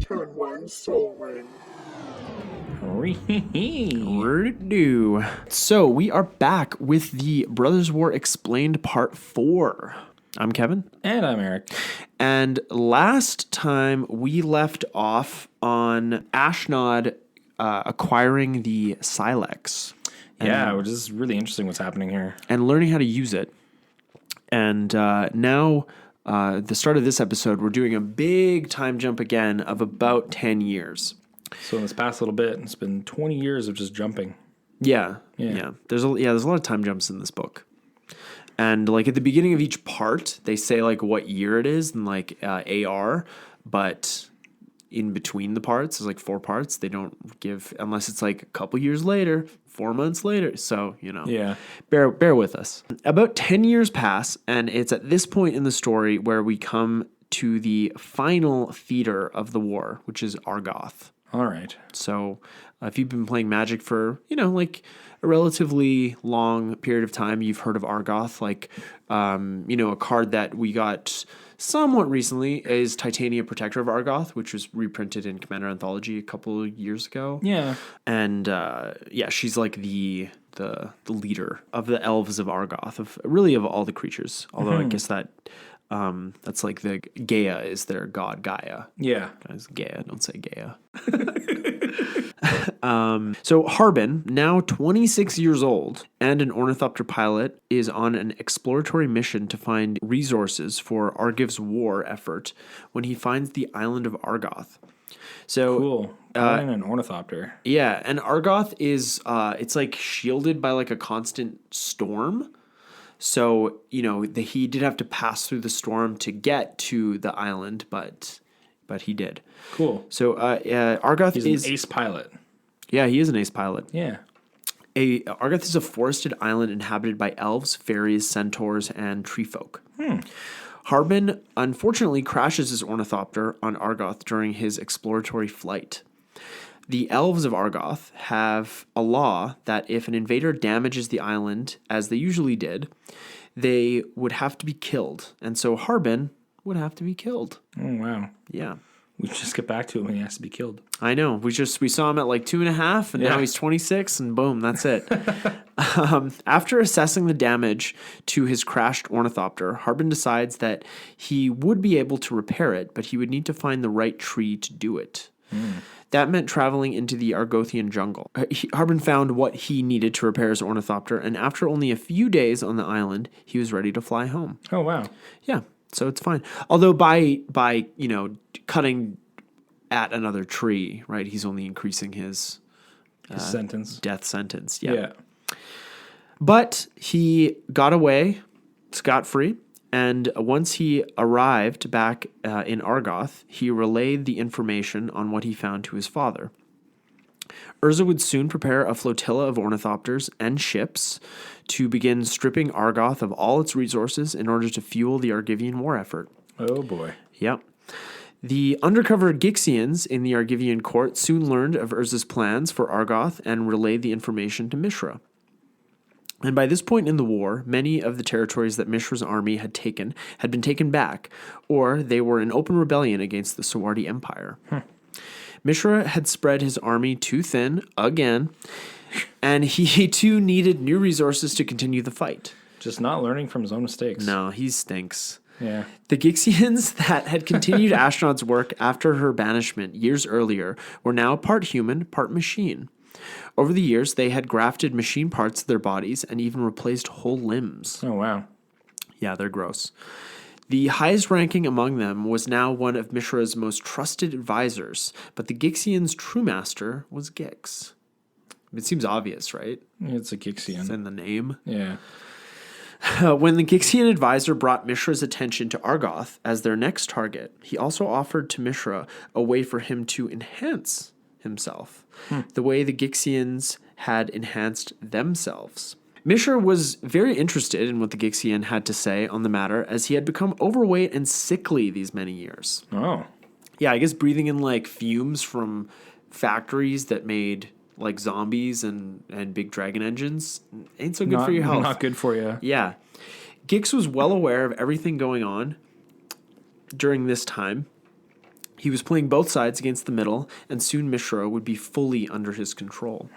Turn 1 soul ring. Do. So we are back with the Brothers War Explained Part 4. I'm Kevin. And I'm Eric. And last time we left off on Ashnod acquiring the Silex. Yeah, which is really interesting what's happening here. And learning how to use it. And now, the start of this episode, we're doing a big time jump again of about 10 years. So in this past little bit, it's been 20 years of just jumping. Yeah. There's a lot of time jumps in this book. And like at the beginning of each part, they say like what year it is and like AR, but in between the parts, there's like 4 parts. They don't give unless it's like a couple years later, 4 months later. So, Yeah. bear with us. About 10 years pass, and it's at this point in the story where we come to the final theater of the war, which is Argoth. All right. So if you've been playing Magic for, like a relatively long period of time, you've heard of Argoth. Like, a card that we got somewhat recently is Titania Protector of Argoth, which was reprinted in Commander Anthology a couple of years ago. Yeah. And she's like the leader of the elves of Argoth, of all the creatures. Although I guess that's like the Gaia is their god Gaia. Yeah. Guys, Gaia, don't say Gaia. So Harbin, now 26 years old and an ornithopter pilot, is on an exploratory mission to find resources for Argiv's war effort when he finds the island of Argoth. So Cool. And an ornithopter. yeah, and Argoth is it's like shielded by like a constant storm. So, he did have to pass through the storm to get to the island, but he did. Cool. So Argoth He's is an ace pilot. Yeah, he is an ace pilot. Yeah. Argoth is a forested island inhabited by elves, fairies, centaurs, and tree folk. Harbin unfortunately crashes his ornithopter on Argoth during his exploratory flight. The elves of Argoth have a law that if an invader damages the island, as they usually did, they would have to be killed. And so Harbin would have to be killed. Oh, wow. Yeah. We just get back to him when he has to be killed. I know. We saw him at like 2.5, and now he's 26, and boom, that's it. After assessing the damage to his crashed ornithopter, Harbin decides that he would be able to repair it, but he would need to find the right tree to do it. That meant traveling into the Argothian jungle. Harbin found what he needed to repair his ornithopter, and after only a few days on the island, he was ready to fly home. Oh, wow. Yeah, so it's fine. Although by cutting at another tree, right, he's only increasing his sentence. death sentence. Yeah. But he got away scot-free. And once he arrived back in Argoth, he relayed the information on what he found to his father. Urza would soon prepare a flotilla of ornithopters and ships to begin stripping Argoth of all its resources in order to fuel the Argivian war effort. Oh, boy. Yep. The undercover Gixians in the Argivian court soon learned of Urza's plans for Argoth and relayed the information to Mishra. And by this point in the war, many of the territories that Mishra's army had been taken back, or they were in open rebellion against the Sawardi Empire. Mishra had spread his army too thin again, and he too needed new resources to continue the fight. Just not learning from his own mistakes. No, he stinks. Yeah. The Gixians that had continued Ashnod's work after her banishment years earlier were now part human, part machine. Over the years, they had grafted machine parts to their bodies and even replaced whole limbs. Oh, wow. Yeah, they're gross. The highest ranking among them was now one of Mishra's most trusted advisors, but the Gixian's true master was Gix. It seems obvious, right? It's a Gixian. It's in the name. Yeah. When the Gixian advisor brought Mishra's attention to Argoth as their next target, he also offered to Mishra a way for him to enhance himself, the way the Gixians had enhanced themselves. Mishra was very interested in what the Gixian had to say on the matter, as he had become overweight and sickly these many years. Oh. Yeah, I guess breathing in like fumes from factories that made like zombies and big dragon engines ain't so good for your health. Not good for you. Yeah. Gix was well aware of everything going on during this time, He was playing both sides against the middle, and soon Mishra would be fully under his control.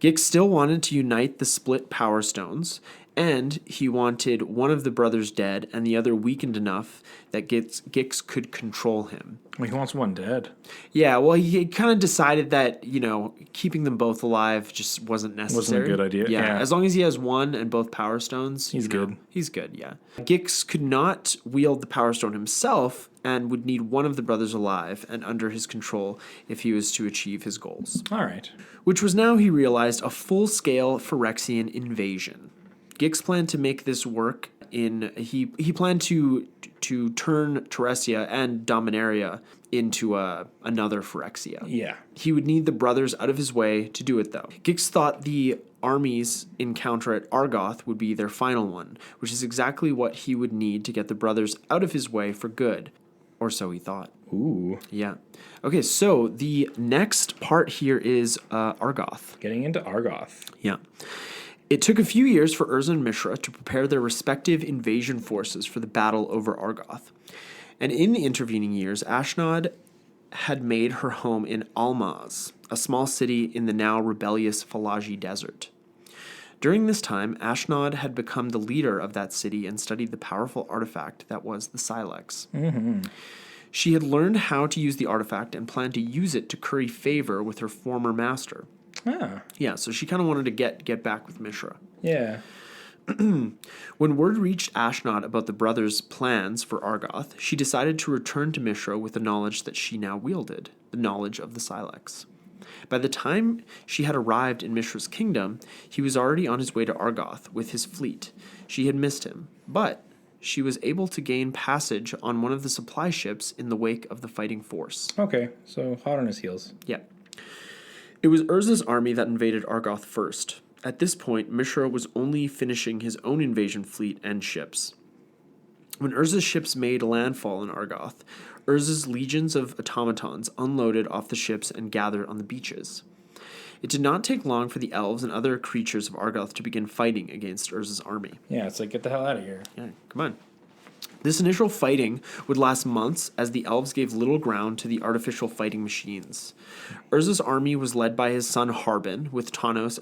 Gix still wanted to unite the split Power Stones, and he wanted one of the brothers dead and the other weakened enough that Gix could control him. Well, he wants one dead. Yeah, well, he kind of decided that, keeping them both alive just wasn't necessary. Wasn't a good idea. Yeah, Yeah. as long as he has one and both Power Stones, He's good. He's good, yeah. Gix could not wield the Power Stone himself and would need one of the brothers alive and under his control if he was to achieve his goals. All right. Which was now, he realized, a full-scale Phyrexian invasion. Gix planned to make this work he planned to turn Teresia and Dominaria into another Phyrexia. Yeah. He would need the brothers out of his way to do it, though. Gix thought the army's encounter at Argoth would be their final one, which is exactly what he would need to get the brothers out of his way for good. Or so he thought. Ooh. Yeah. Okay, so the next part here is Argoth. Getting into Argoth. Yeah. It took a few years for Urza and Mishra to prepare their respective invasion forces for the battle over Argoth. And in the intervening years, Ashnod had made her home in Almaz, a small city in the now rebellious Falaji Desert. During this time, Ashnod had become the leader of that city and studied the powerful artifact that was the Silex. Mm-hmm. She had learned how to use the artifact and planned to use it to curry favor with her former master. Ah. Yeah, so she kind of wanted to get back with Mishra. Yeah. When word reached Ashnod about the brothers' plans for Argoth, she decided to return to Mishra with the knowledge that she now wielded, the knowledge of the Silex. By the time she had arrived in Mishra's kingdom, he was already on his way to Argoth with his fleet. She had missed him, but she was able to gain passage on one of the supply ships in the wake of the fighting force. Okay, so hot on his heels. Yeah. It was Urza's army that invaded Argoth first. At this point, Mishra was only finishing his own invasion fleet and ships. When Urza's ships made landfall in Argoth, Urza's legions of automatons unloaded off the ships and gathered on the beaches. It did not take long for the elves and other creatures of Argoth to begin fighting against Urza's army. Yeah, it's like, get the hell out of here. Yeah, come on. This initial fighting would last months as the elves gave little ground to the artificial fighting machines. Urza's army was led by his son Harbin, with Tanos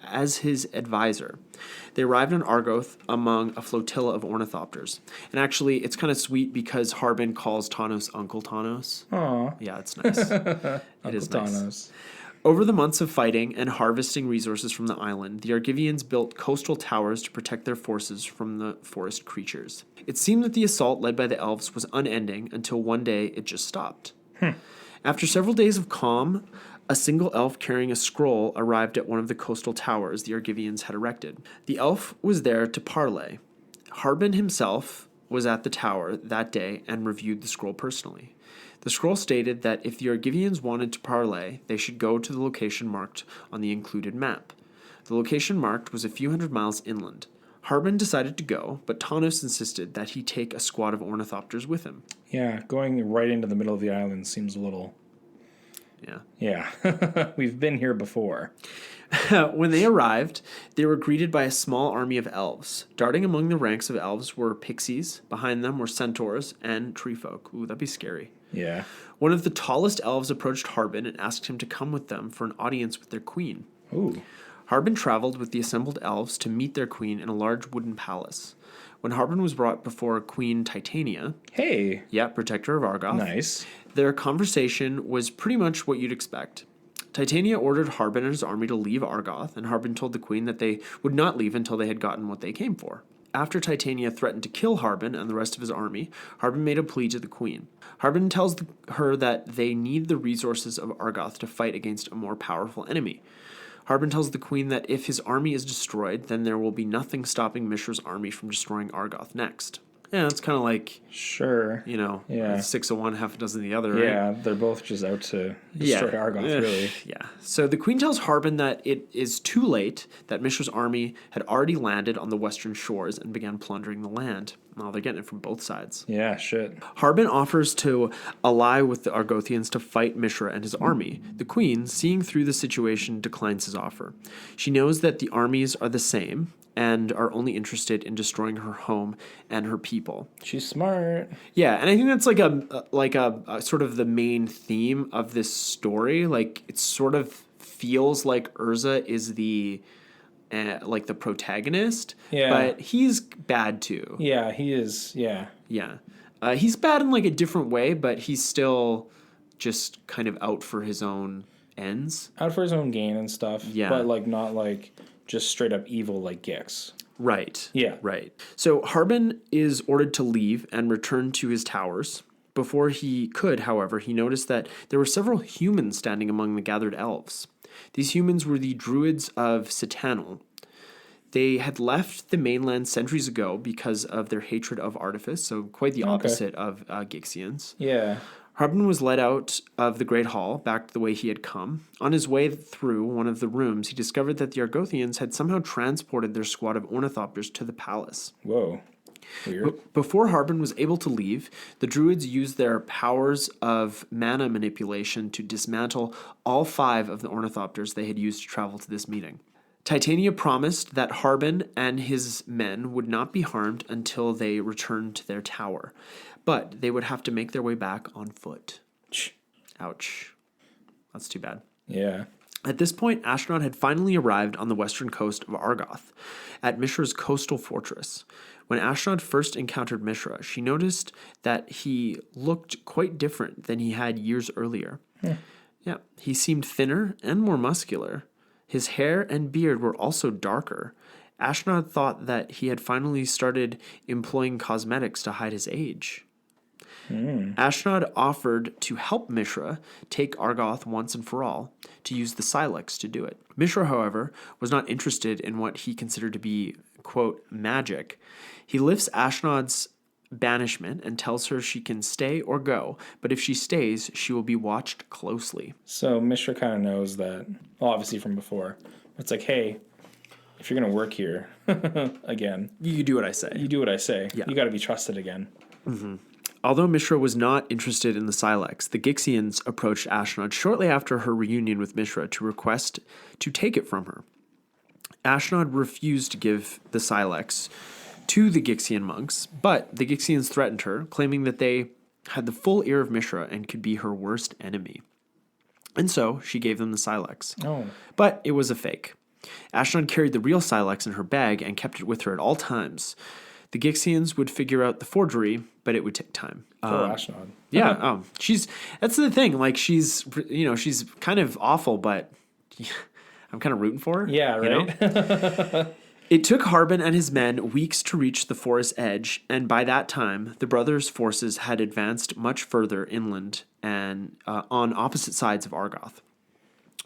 as his advisor. They arrived in Argoth among a flotilla of ornithopters. And actually, it's kind of sweet because Harbin calls Tanos Uncle Tanos. Aw. Yeah, it's nice. It is nice. Tanos. Over the months of fighting and harvesting resources from the island, the Argivians built coastal towers to protect their forces from the forest creatures. It seemed that the assault led by the elves was unending until one day it just stopped. After several days of calm, a single elf carrying a scroll arrived at one of the coastal towers the Argivians had erected. The elf was there to parley. Harbin himself was at the tower that day and reviewed the scroll personally. The scroll stated that if the Argivians wanted to parley, they should go to the location marked on the included map. The location marked was a few hundred miles inland. Harbin decided to go, but Tanos insisted that he take a squad of ornithopters with him. Yeah, going right into the middle of the island seems a little... Yeah. Yeah, we've been here before. When they arrived, they were greeted by a small army of elves. Darting among the ranks of elves were pixies, behind them were centaurs, and tree folk. Ooh, that'd be scary. Yeah. One of the tallest elves approached Harbin and asked him to come with them for an audience with their queen. Ooh. Harbin traveled with the assembled elves to meet their queen in a large wooden palace. When Harbin was brought before Queen Titania, Hey. yeah, protector of Argoth, Nice. their conversation was pretty much what you'd expect. Titania ordered Harbin and his army to leave Argoth, and Harbin told the queen that they would not leave until they had gotten what they came for. After Titania threatened to kill Harbin and the rest of his army, Harbin made a plea to the queen. Harbin tells her that they need the resources of Argoth to fight against a more powerful enemy. Harbin tells the queen that if his army is destroyed, then there will be nothing stopping Mishra's army from destroying Argoth next. Yeah, it's kind of like, Sure. Yeah. 6 of one, half a dozen of the other, right? Yeah, they're both just out to destroy Argoth, really. Yeah. So the queen tells Harbin that it is too late, that Mishra's army had already landed on the western shores and began plundering the land. Well, they're getting it from both sides. Yeah, shit. Harbin offers to ally with the Argothians to fight Mishra and his army. The queen, seeing through the situation, declines his offer. She knows that the armies are the same and are only interested in destroying her home and her people. She's smart. Yeah, and I think that's like a sort of the main theme of this story. Like, it sort of feels like Urza is the like the protagonist, Yeah. but he's bad too. Yeah, he is. Yeah. Yeah. He's bad in like a different way, but he's still just kind of out for his own ends. Out for his own gain and stuff. Yeah. But like not like just straight up evil like Gix. Right. Yeah. Right. So Harbin is ordered to leave and return to his towers. Before he could, however, he noticed that there were several humans standing among the gathered elves. These humans were the druids of Citanel. They had left the mainland centuries ago because of their hatred of artifice, so quite the opposite of Gixians. Yeah. Harbin was led out of the Great Hall, back the way he had come. On his way through one of the rooms, he discovered that the Argothians had somehow transported their squad of ornithopters to the palace. Whoa. Weird. Before Harbin was able to leave, the druids used their powers of mana manipulation to dismantle all 5 of the ornithopters they had used to travel to this meeting. Titania promised that Harbin and his men would not be harmed until they returned to their tower, but they would have to make their way back on foot. Ouch. That's too bad. Yeah. At this point, Ashnod had finally arrived on the western coast of Argoth, at Mishra's coastal fortress. When Ashnod first encountered Mishra, she noticed that he looked quite different than he had years earlier. Yeah, he seemed thinner and more muscular. His hair and beard were also darker. Ashnod thought that he had finally started employing cosmetics to hide his age. Ashnod offered to help Mishra take Argoth once and for all, to use the Silex to do it. Mishra, however, was not interested in what he considered to be, quote, magic. He lifts Ashnod's banishment and tells her she can stay or go, but if she stays, she will be watched closely. So Mishra kind of knows that, well, obviously from before. It's like, hey, if you're going to work here again, You do what I say. you do what I say. Yeah. You got to be trusted again. Although Mishra was not interested in the Silex, the Gixians approached Ashnod shortly after her reunion with Mishra to request to take it from her. Ashnod refused to give the Silex to the Gixian monks, but the Gixians threatened her, claiming that they had the full ear of Mishra and could be her worst enemy. And so she gave them the Silex. Oh. But it was a fake. Ashnod carried the real Silex in her bag and kept it with her at all times. The Gixians would figure out the forgery, but it would take time. Poor Ashnod. Yeah, that's the thing. Like, she's kind of awful, but I'm kind of rooting for her. Yeah, right? You know? It took Harbin and his men weeks to reach the forest edge, and by that time, the brothers' forces had advanced much further inland and on opposite sides of Argoth.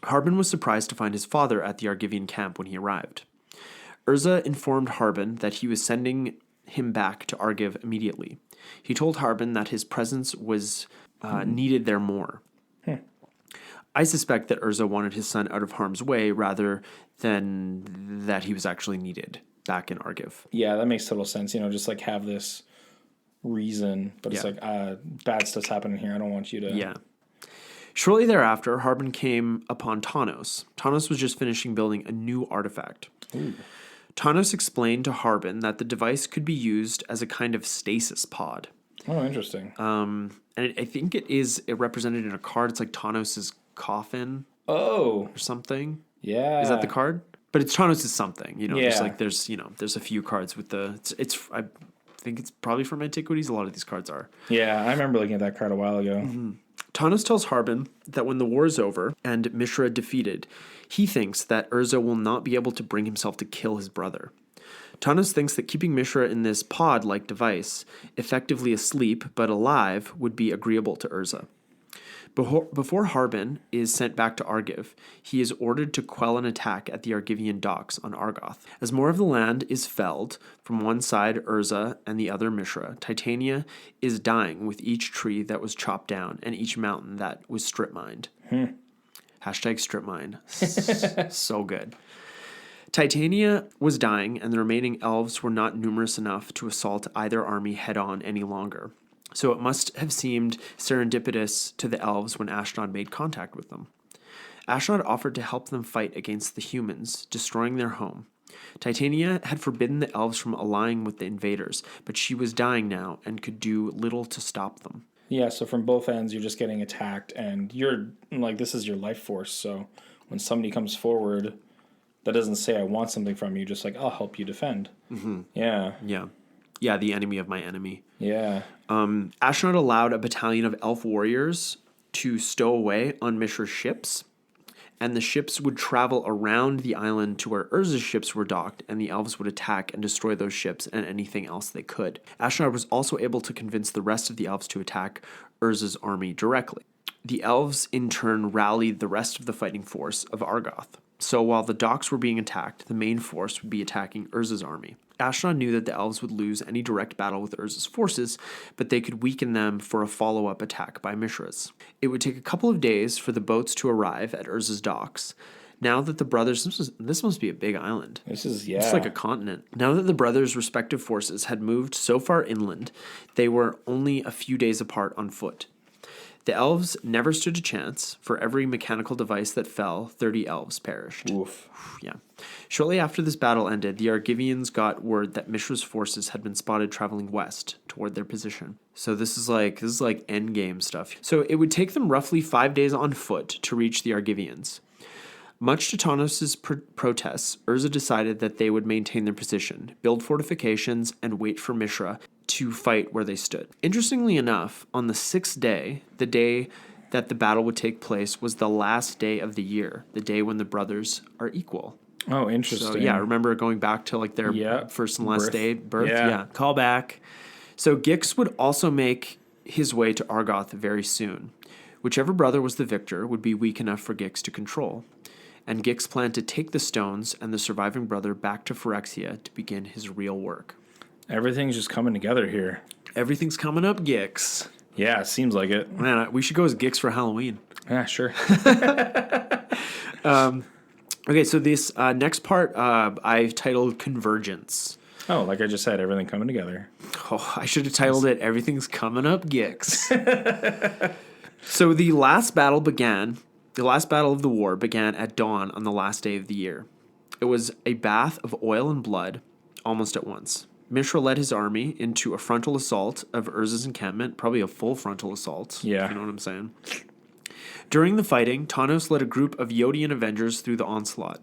Harbin was surprised to find his father at the Argivian camp when he arrived. Urza informed Harbin that he was sending him back to Argiv immediately. He told Harbin that his presence was needed there more. I suspect that Urza wanted his son out of harm's way rather than that he was actually needed back in Argiv. Yeah, that makes total sense. You know, just like have this reason, but it's like, bad stuff's happening here. I don't want you to. Yeah. Shortly thereafter, Harbin came upon Tanos. Tanos was just finishing building a new artifact. Ooh. Tanos explained to Harbin that the device could be used as a kind of stasis pod. Oh, interesting. And I think it represented in a card. It's like Tanos' coffin Oh, or something. yeah. Is that the card? But it's Tanos' something. You know, Yeah. there's a few cards with the I think it's probably from Antiquities. A lot of these cards are. Yeah, I remember looking at that card a while ago. Tanos tells Harbin that when the war is over and Mishra defeated, he thinks that Urza will not be able to bring himself to kill his brother. Tanos thinks that keeping Mishra in this pod-like device, effectively asleep but alive, would be agreeable to Urza. Before Harbin is sent back to Argiv, he is ordered to quell an attack at the Argivian docks on Argoth. As more of the land is felled, from one side Urza and the other Mishra, Titania is dying with each tree that was chopped down and each mountain that was strip mined. Hashtag strip mine. So good. Titania was dying, and the remaining elves were not numerous enough to assault either army head-on any longer. So it must have seemed serendipitous to the elves when Ashnod made contact with them. Ashnod offered to help them fight against the humans, destroying their home. Titania had forbidden the elves from allying with the invaders, but she was dying now and could do little to stop them. Yeah, so from both ends, you're just getting attacked, and you're like, this is your life force. So when somebody comes forward that doesn't say, I want something from you, just like, I'll help you defend. Mm-hmm. Yeah. Yeah. Yeah, the enemy of my enemy. Yeah. Ashnod allowed a battalion of elf warriors to stow away on Mishra's ships, and the ships would travel around the island to where Urza's ships were docked, and the elves would attack and destroy those ships and anything else they could. Ashnod was also able to convince the rest of the elves to attack Urza's army directly. The elves, in turn, rallied the rest of the fighting force of Argoth. So while the docks were being attacked, the main force would be attacking Urza's army. Ashnod knew that the elves would lose any direct battle with Urza's forces, but they could weaken them for a follow-up attack by Mishra's. It would take a couple of days for the boats to arrive at Urza's docks. Now that the brothers... This must be a big island. It's like a continent. Now that the brothers' respective forces had moved so far inland, they were only a few days apart on foot. The elves never stood a chance. For every mechanical device that fell, 30 elves perished. Oof. Yeah. Shortly after this battle ended, the Argivians got word that Mishra's forces had been spotted traveling west toward their position. So this is like endgame stuff. So it would take them roughly 5 days on foot to reach the Argivians. Much to Tanos' protests, Urza decided that they would maintain their position, build fortifications, and wait for Mishra to fight where they stood. Interestingly enough, on the 6th day, the day that the battle would take place, was the last day of the year, the day when the brothers are equal. Oh, interesting. So, yeah, remember going back to like their first and last birth? Yeah. Call back. So Gix would also make his way to Argoth very soon. Whichever brother was the victor would be weak enough for Gix to control. And Gix planned to take the stones and the surviving brother back to Phyrexia to begin his real work. Everything's just coming together here. Everything's coming up, Gix. Yeah, it seems like it. Man, we should go as Gix for Halloween. Yeah, sure. Okay, so this next part I've titled Convergence. Oh, like I just said, everything coming together. Oh, I should have titled it Everything's Coming Up, Gix. So the last battle of the war began at dawn on the last day of the year. It was a bath of oil and blood almost at once. Mishra led his army into a frontal assault of Urza's encampment, probably a full frontal assault. Yeah. If you know what I'm saying. During the fighting, Tanos led a group of Yodian Avengers through the onslaught.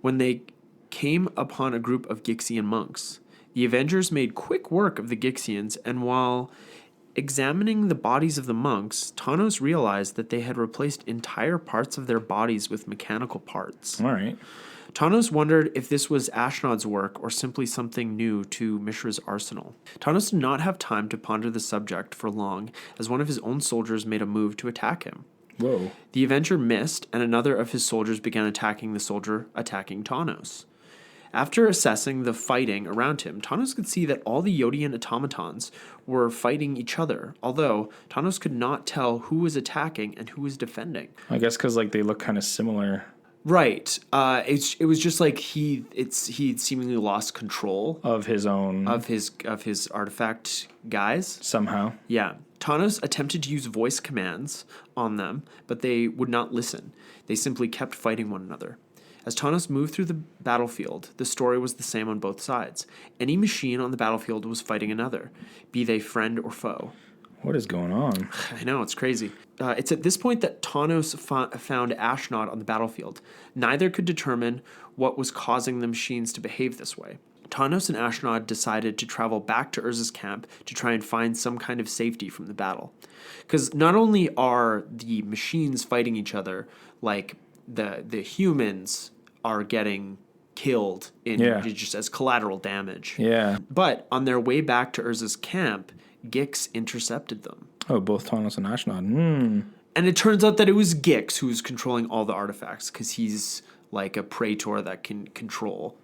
When they came upon a group of Gixian monks, the Avengers made quick work of the Gixians, and while examining the bodies of the monks, Tanos realized that they had replaced entire parts of their bodies with mechanical parts. All right. Tanos wondered if this was Ashnod's work or simply something new to Mishra's arsenal. Tanos did not have time to ponder the subject for long, as one of his own soldiers made a move to attack him. Whoa. The Avenger missed, and another of his soldiers began attacking the soldier attacking Tanos. After assessing the fighting around him, Tanos could see that all the Yodian automatons were fighting each other, although Tanos could not tell who was attacking and who was defending. I guess because they look kind of similar. Right. It was just like he seemingly lost control of his own of his artifact guys somehow. Yeah. Tanos attempted to use voice commands on them, but they would not listen. They simply kept fighting one another. As Tanos moved through the battlefield, the story was the same on both sides. Any machine on the battlefield was fighting another, be they friend or foe. What is going on? I know, it's crazy. It's at this point that Tanos found Ashnod on the battlefield. Neither could determine what was causing the machines to behave this way. Tanos and Ashnod decided to travel back to Urza's camp to try and find some kind of safety from the battle. Because not only are the machines fighting each other, like the humans are getting killed just as collateral damage. Yeah. But on their way back to Urza's camp, Gix intercepted them. Oh, both Tanos and Ashnod. And it turns out that it was Gix who was controlling all the artifacts, because he's like a praetor that can control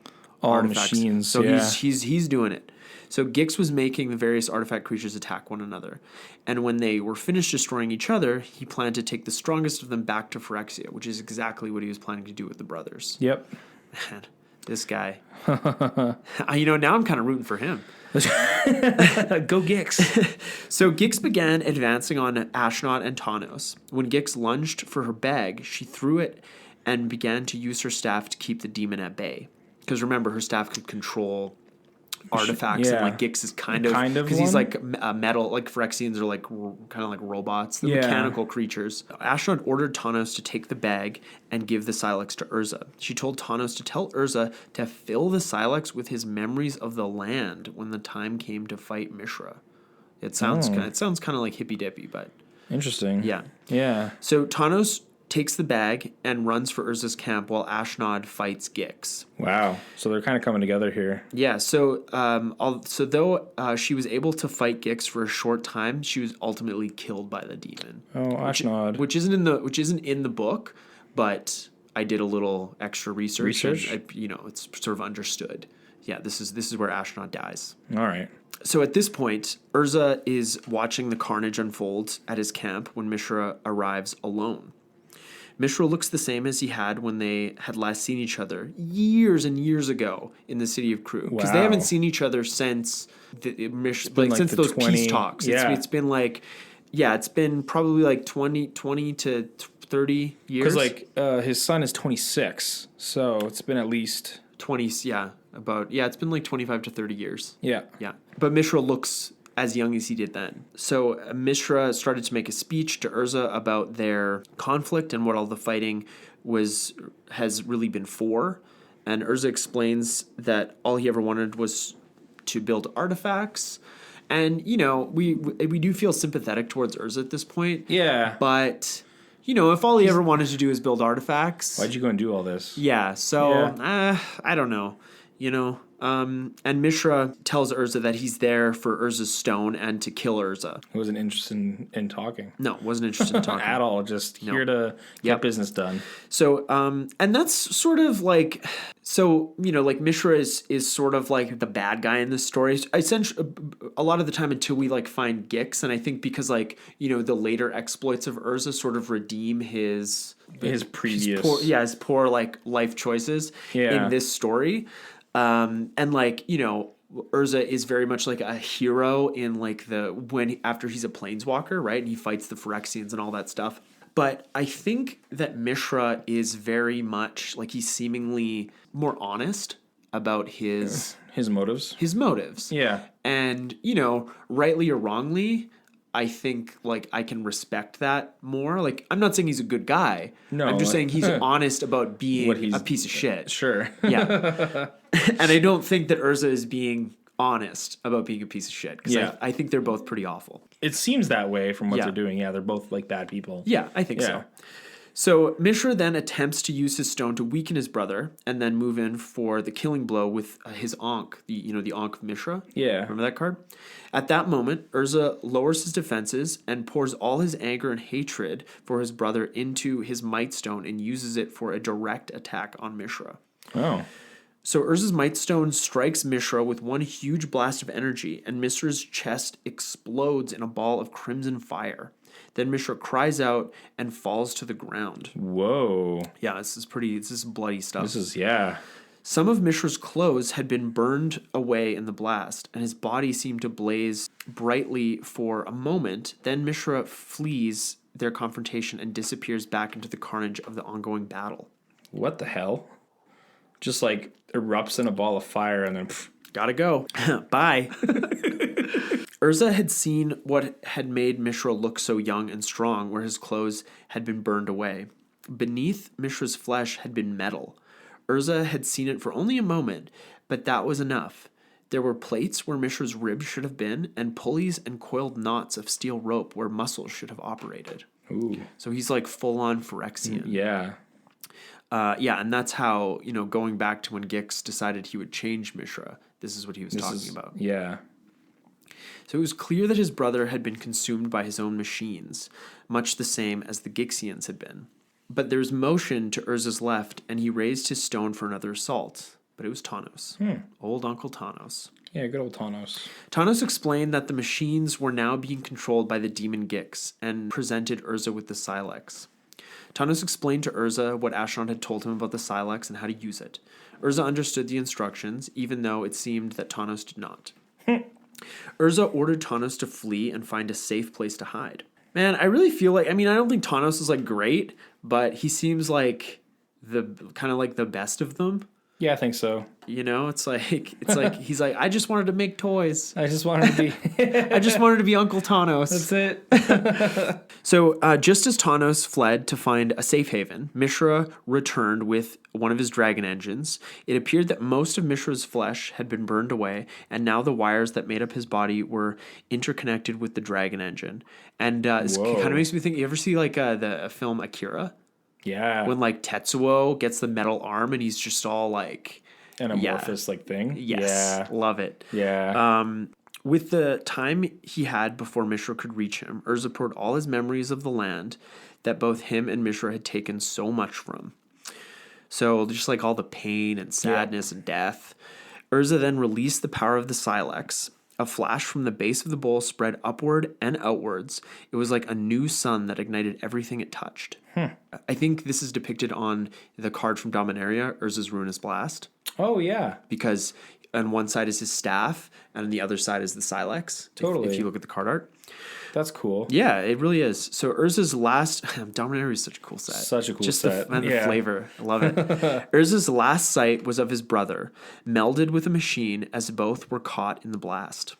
all artifacts. Machines. So he's doing it. So Gix was making the various artifact creatures attack one another. And when they were finished destroying each other, he planned to take the strongest of them back to Phyrexia, which is exactly what he was planning to do with the brothers. Yep. Man, This guy. Now I'm kind of rooting for him. Go Gix. So Gix began advancing on Ashnod and Tanos. When Gix lunged for her bag, she threw it and began to use her staff to keep the demon at bay. Because remember, her staff could control artifacts, and like Gix is kind of because he's like a metal, like Phyrexians are like kind of like robots, the mechanical creatures. Ashnod ordered Tanos to take the bag and give the Silex to Urza. She told Tanos to tell Urza to fill the Silex with his memories of the land when the time came to fight Mishra. It sounds kind of like hippy dippy, but interesting. Yeah. So Tanos takes the bag and runs for Urza's camp while Ashnod fights Gix. Wow. So they're kind of coming together here. Yeah. So though she was able to fight Gix for a short time, she was ultimately killed by the demon. Oh, Ashnod. Which isn't in the book, but I did a little extra research. And it's sort of understood. Yeah, this is where Ashnod dies. All right. So at this point, Urza is watching the carnage unfold at his camp when Mishra arrives alone. Mishra looks the same as he had when they had last seen each other years and years ago in the city of Crew. Because they haven't seen each other since since those peace talks. Yeah. It's been like, it's been probably like 20 to 30 years. Because his son is 26, so it's been at least 20. It's been like 25 to 30 years. Yeah. But Mishra looks as young as he did then. So Mishra started to make a speech to Urza about their conflict and what all the fighting has really been for. And Urza explains that all he ever wanted was to build artifacts. And, we do feel sympathetic towards Urza at this point. Yeah. But, if all he ever wanted to do is build artifacts. Why'd you go and do all this? Yeah. So, I don't know. And Mishra tells Urza that he's there for Urza's stone and to kill Urza. He wasn't interested in talking. No, wasn't interested in talking. At all. Just here to get business done. So, and that's sort of like, like Mishra is sort of like the bad guy in this story. Essentially, a lot of the time until we like find Gix. And I think because the later exploits of Urza sort of redeem his previous, his poor like life choices in this story. Urza is very much like a hero in like after he's a planeswalker, right? And he fights the Phyrexians and all that stuff. But I think that Mishra is very much like he's seemingly more honest about his motives. His motives. Yeah. And, rightly or wrongly, I think like I can respect that more. Like I'm not saying he's a good guy. No. I'm just saying he's honest about being a piece of shit. Sure. Yeah. And I don't think that Urza is being honest about being a piece of shit. Because I think they're both pretty awful. It seems that way from what they're doing. Yeah, they're both like bad people. Yeah, I think so. So Mishra then attempts to use his stone to weaken his brother and then move in for the killing blow with his Ankh, the Ankh of Mishra. Yeah. Remember that card? At that moment, Urza lowers his defenses and pours all his anger and hatred for his brother into his Might Stone and uses it for a direct attack on Mishra. Oh. So Urza's Might Stone strikes Mishra with one huge blast of energy, and Mishra's chest explodes in a ball of crimson fire. Then Mishra cries out and falls to the ground. Whoa. Yeah, this is bloody stuff. Some of Mishra's clothes had been burned away in the blast, and his body seemed to blaze brightly for a moment. Then Mishra flees their confrontation and disappears back into the carnage of the ongoing battle. What the hell? Just like erupts in a ball of fire and then gotta go. Bye. Urza had seen what had made Mishra look so young and strong, where his clothes had been burned away. Beneath Mishra's flesh had been metal. Urza had seen it for only a moment, but that was enough. There were plates where Mishra's ribs should have been, and pulleys and coiled knots of steel rope where muscles should have operated. Ooh. So he's like full-on Phyrexian. Yeah. And that's how, going back to when Gix decided he would change Mishra, this is what he was talking about. Yeah. So it was clear that his brother had been consumed by his own machines, much the same as the Gixians had been. But there was motion to Urza's left, and he raised his stone for another assault. But it was Tanos. Old Uncle Tanos. Yeah, good old Tanos. Tanos explained that the machines were now being controlled by the demon Gix, and presented Urza with the Silex. Tanos explained to Urza what Ashnod had told him about the Silex and how to use it. Urza understood the instructions, even though it seemed that Tanos did not. Urza ordered Tanos to flee and find a safe place to hide. Man, I really feel like, I don't think Tanos is like great, but he seems like the kind of like the best of them. Yeah, I think so. It's like he's like, I just wanted to make toys. I just wanted to be I just wanted to be Uncle Tanos. That's it. So just as Tanos fled to find a safe haven, Mishra returned with one of his dragon engines. It appeared that most of Mishra's flesh had been burned away, and now the wires that made up his body were interconnected with the dragon engine. And it kind of makes me think, you ever see like the film Akira? Yeah. When like Tetsuo gets the metal arm and he's just all like... An amorphous like thing? Yes. Yeah. Love it. Yeah. With the time he had before Mishra could reach him, Urza poured all his memories of the land that both him and Mishra had taken so much from. So just like all the pain and sadness and death. Urza then released the power of the Silex. A flash from the base of the bowl spread upward and outwards. It was like a new sun that ignited everything it touched. I think this is depicted on the card from Dominaria, Urza's Ruinous Blast. Oh, yeah. Because on one side is his staff, and on the other side is the Silex. Totally. If you look at the card art. That's cool. Yeah, it really is. So Urza's last... Dominaria is such a cool set. Such a cool Just set. The flavor. I love it. Urza's last sight was of his brother, melded with a machine as both were caught in the blast.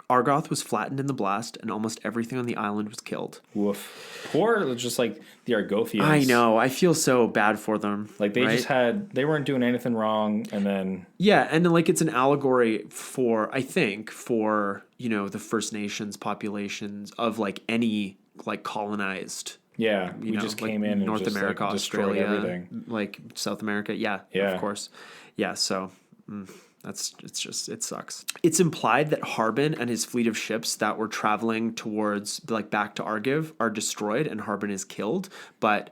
Argoth was flattened in the blast, and almost everything on the island was killed. Woof. Poor, just like the Argothians. I know. I feel so bad for them. Like they just they weren't doing anything wrong, and then... Yeah, and then like it's an allegory for, I think, for, the First Nations populations of like any like colonized... Yeah, we just came in and North just, America, like, Australia, everything. like South America. Yeah, of course. Yeah, so... it sucks. It's implied that Harbin and his fleet of ships that were traveling towards like back to Argiv are destroyed and Harbin is killed. But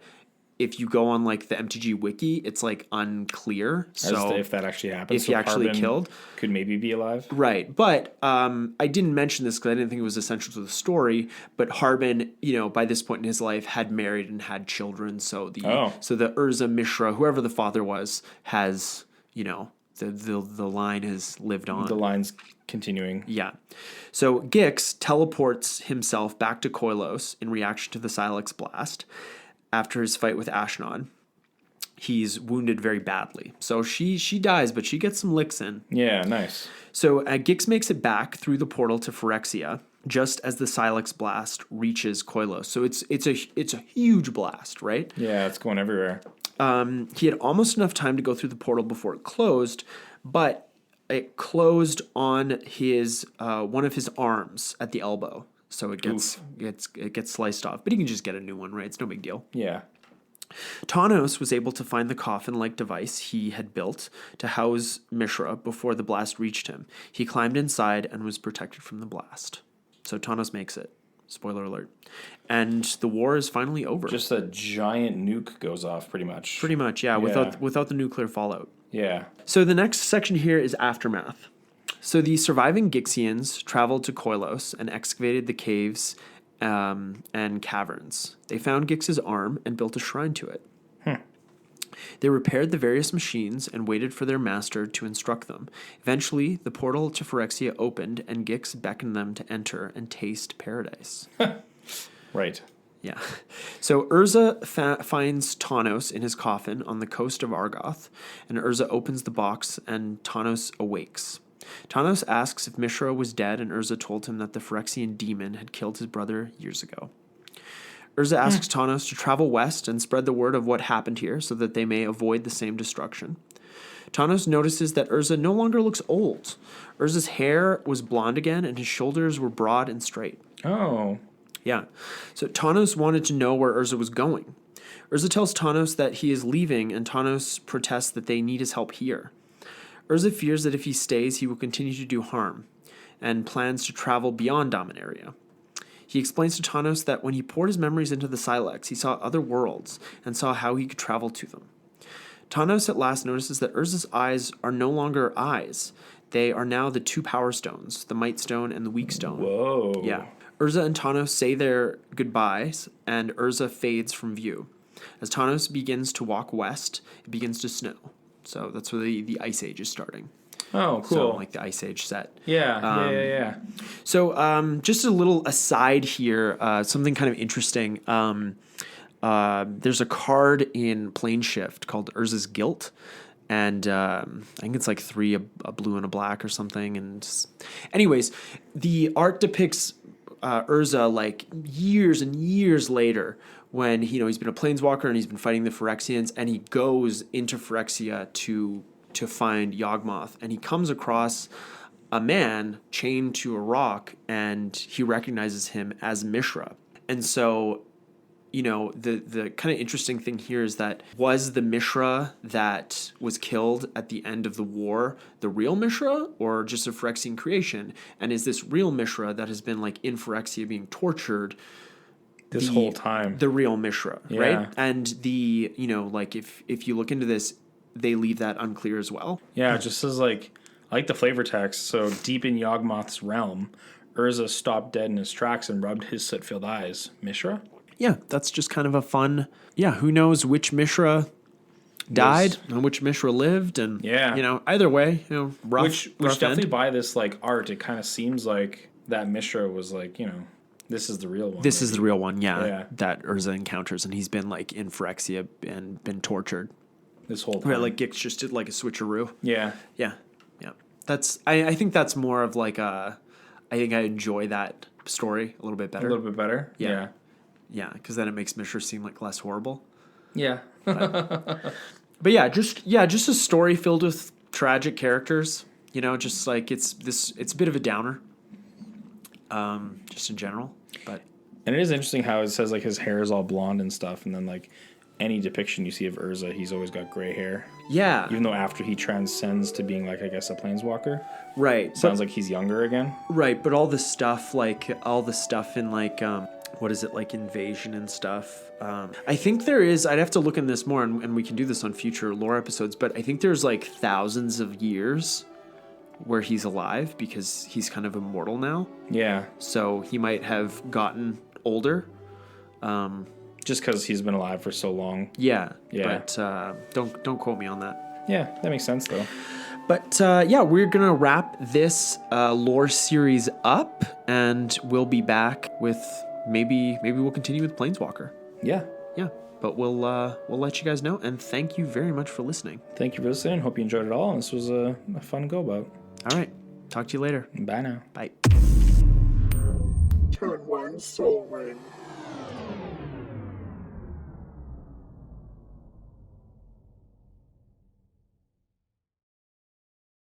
if you go on like the MTG wiki, it's like unclear. So if that actually happens, if he actually Harbin killed, could maybe be alive. Right. But I didn't mention this because I didn't think it was essential to the story. But Harbin, by this point in his life, had married and had children. So the Urza Mishra, whoever the father was, has the line has lived on. The line's continuing. Yeah. So Gix teleports himself back to Koilos in reaction to the Silex blast after his fight with Ashnod. He's wounded very badly. So she dies, but she gets some licks in. Yeah, nice. So Gix makes it back through the portal to Phyrexia just as the Silex blast reaches Koilos. So it's a huge blast, right? Yeah, it's going everywhere. He had almost enough time to go through the portal before it closed, but it closed on his one of his arms at the elbow, so it gets sliced off. But he can just get a new one, right? It's no big deal. Yeah. Tanos was able to find the coffin-like device he had built to house Mishra before the blast reached him. He climbed inside and was protected from the blast. So Tanos makes it. Spoiler alert. And the war is finally over. Just a giant nuke goes off, pretty much. Pretty much, yeah. Without the nuclear fallout. Yeah. So the next section here is Aftermath. So the surviving Gixians traveled to Koilos and excavated the caves and caverns. They found Gix's arm and built a shrine to it. They repaired the various machines and waited for their master to instruct them. Eventually, the portal to Phyrexia opened, and Gix beckoned them to enter and taste paradise. Right. Yeah. So Urza finds Tanos in his coffin on the coast of Argoth, and Urza opens the box, and Tanos awakes. Tanos asks if Mishra was dead, and Urza told him that the Phyrexian demon had killed his brother years ago. Urza asks Tanos to travel west and spread the word of what happened here so that they may avoid the same destruction. Tanos notices that Urza no longer looks old. Urza's hair was blonde again, and his shoulders were broad and straight. Oh. Yeah. So Tanos wanted to know where Urza was going. Urza tells Tanos that he is leaving, and Tanos protests that they need his help here. Urza fears that if he stays, he will continue to do harm, and plans to travel beyond Dominaria. He explains to Tanos that when he poured his memories into the Silex, he saw other worlds and saw how he could travel to them. Tanos at last notices that Urza's eyes are no longer eyes. They are now the two power stones, the Might Stone and the Weak Stone. Whoa. Yeah. Urza and Tanos say their goodbyes, and Urza fades from view. As Thanos begins to walk west, it begins to snow. So that's where the Ice Age is starting. Oh, cool. So like the Ice Age set. Yeah. So just a little aside here, something kind of interesting. There's a card in Plane Shift called Urza's Guilt. And I think it's like 3, a blue and a black or something. And anyways, the art depicts Urza like years and years later when he's been a planeswalker and he's been fighting the Phyrexians, and he goes into Phyrexia to find Yawgmoth, and he comes across a man chained to a rock, and he recognizes him as Mishra. And so the kind of interesting thing here is that was the Mishra that was killed at the end of the war the real Mishra, or just a Phyrexian creation? And is this real Mishra that has been like in Phyrexia being tortured this whole time the real Mishra, right? And like if you look into this, they leave that unclear as well. Yeah, it just says like, I like the flavor text. So deep in Yawgmoth's realm, Urza stopped dead in his tracks and rubbed his soot-filled eyes. Mishra? Yeah, that's just kind of a fun. Yeah, who knows which Mishra died and which Mishra lived, and either way, rough. Which definitely by this like art, it kind of seems like that Mishra was like, this is the real one. This is the real one, yeah. That Urza encounters, and he's been like in Phyrexia and been tortured this whole time. Right, like Gix just did like a switcheroo. Yeah. That's I think that's more of like I think I enjoy that story a little bit better. A little bit better. Yeah. Yeah, because then it makes Mishra seem like less horrible. Yeah. But just a story filled with tragic characters. Just like it's a bit of a downer. Just in general. And it is interesting how it says like his hair is all blonde and stuff, and then like any depiction you see of Urza, he's always got gray hair. Yeah. Even though after he transcends to being like, I guess, a planeswalker. Right. Sounds like he's younger again. Right, but all the stuff in like what is it, like Invasion and stuff. I think there is, I'd have to look in this more, and we can do this on future lore episodes, but I think there's like thousands of years where he's alive because he's kind of immortal now. Yeah. So he might have gotten older. Just because he's been alive for so long. Yeah. But don't quote me on that. Yeah, that makes sense though. But we're going to wrap this lore series up, and we'll be back with maybe we'll continue with Planeswalker. Yeah. Yeah. But we'll let you guys know, and thank you very much for listening. Thank you for listening. Hope you enjoyed it all. And this was a fun go about. All right. Talk to you later. Bye now. Bye. Turn one soul ring.